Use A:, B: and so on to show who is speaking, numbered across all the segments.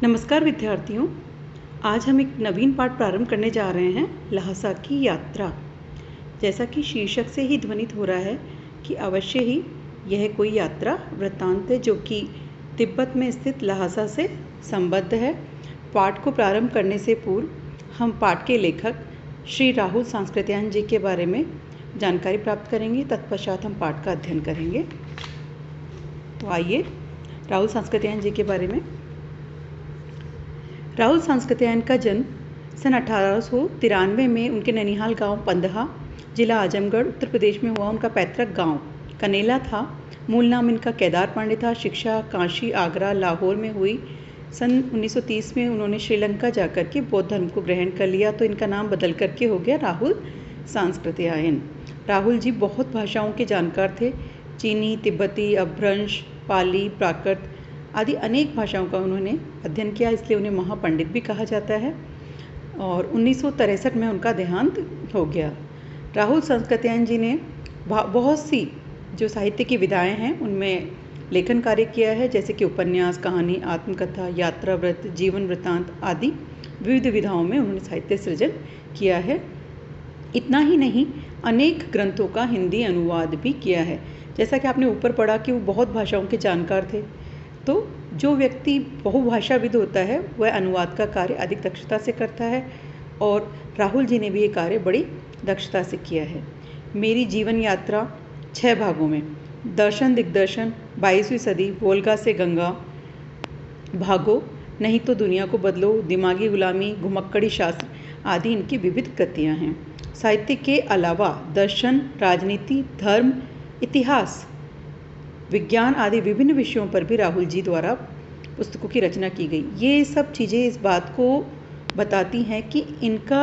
A: नमस्कार विद्यार्थियों, आज हम एक नवीन पाठ प्रारंभ करने जा रहे हैं, ल्हासा की यात्रा। जैसा कि शीर्षक से ही ध्वनित हो रहा है कि अवश्य ही यह कोई यात्रा वृत्तांत है जो कि तिब्बत में स्थित ल्हासा से संबद्ध है। पाठ को प्रारंभ करने से पूर्व हम पाठ के लेखक श्री राहुल सांस्कृत्यायन जी के बारे में जानकारी प्राप्त करेंगे। तत्पश्चात हम पाठ का अध्ययन करेंगे। तो आइए राहुल सांस्कृत्यायन जी के बारे में। राहुल सांस्कृत्यायन का जन्म सन 1893 में उनके ननिहाल गांव पंदहा, जिला आजमगढ़, उत्तर प्रदेश में हुआ। उनका पैतृक गांव कनेला था। मूल नाम इनका केदार पांडे था। शिक्षा काशी, आगरा, लाहौर में हुई। सन 1930 में उन्होंने श्रीलंका जाकर के बौद्ध धर्म को ग्रहण कर लिया, तो इनका नाम बदल करके हो गया राहुल सांस्कृत्यायन। राहुल जी बहुत भाषाओं के जानकार थे। चीनी, तिब्बती, अपभ्रंश, पाली, प्राकृत आदि अनेक भाषाओं का उन्होंने अध्ययन किया, इसलिए उन्हें महापंडित भी कहा जाता है। और 1963 में उनका देहांत हो गया। राहुल सांस्कृत्यायन जी ने बहुत सी जो साहित्य की विधाएं हैं उनमें लेखन कार्य किया है, जैसे कि उपन्यास, कहानी, आत्मकथा, यात्रा व्रत, जीवन वृत्तांत आदि विविध विधाओं में उन्होंने साहित्य सृजन किया है। इतना ही नहीं, अनेक ग्रंथों का हिंदी अनुवाद भी किया है। जैसा कि आपने ऊपर पढ़ा कि वो बहुत भाषाओं के जानकार थे, तो जो व्यक्ति बहुभाषाविद होता है वह अनुवाद का कार्य अधिक दक्षता से करता है, और राहुल जी ने भी ये कार्य बड़ी दक्षता से किया है। मेरी जीवन यात्रा 6 भागों में, दर्शन दिग्दर्शन, 22वीं सदी, वोल्गा से गंगा, भागो, नहीं तो दुनिया को बदलो, दिमागी गुलामी, घुमक्कड़ी शास्त्र आदि इनकी विविध कृतियाँ हैं। साहित्य के अलावा दर्शन, राजनीति, धर्म, इतिहास, विज्ञान आदि विभिन्न विषयों पर भी राहुल जी द्वारा पुस्तकों की रचना की गई। ये सब चीज़ें इस बात को बताती हैं कि इनका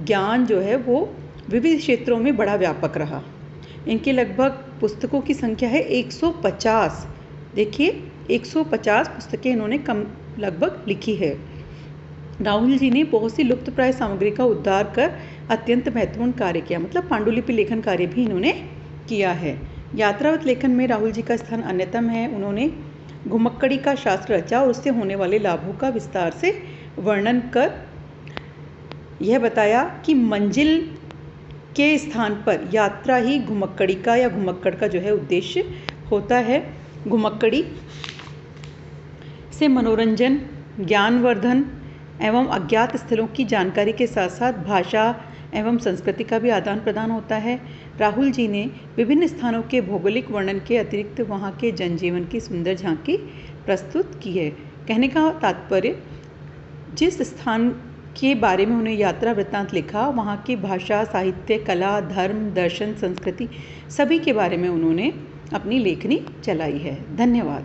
A: ज्ञान जो है वो विविध क्षेत्रों में बड़ा व्यापक रहा। इनके लगभग पुस्तकों की संख्या है 150। देखिए, 150 पुस्तकें इन्होंने लगभग लिखी है। राहुल जी ने बहुत सी लुप्तप्राय सामग्री का उद्धार कर अत्यंत महत्वपूर्ण कार्य किया, मतलब पांडुलिपि लेखन कार्य भी इन्होंने किया है। यात्रावत लेखन में राहुल जी का स्थान अन्यतम है। उन्होंने घुमक्कड़ी का शास्त्र रचा और उससे होने वाले लाभों का विस्तार से वर्णन कर यह बताया कि मंजिल के स्थान पर यात्रा ही घुमक्कड़ी का या घुमक्कड़ का जो है उद्देश्य होता है। घुमक्कड़ी से मनोरंजन, ज्ञानवर्धन एवं अज्ञात स्थलों की जानकारी के साथ साथ भाषा एवं संस्कृति का भी आदान प्रदान होता है। राहुल जी ने विभिन्न स्थानों के भौगोलिक वर्णन के अतिरिक्त वहाँ के जनजीवन की सुंदर झांकी प्रस्तुत की है। कहने का तात्पर्य, जिस स्थान के बारे में उन्हें यात्रा वृत्तांत लिखा, वहाँ की भाषा, साहित्य, कला, धर्म, दर्शन, संस्कृति सभी के बारे में उन्होंने अपनी लेखनी चलाई है। धन्यवाद।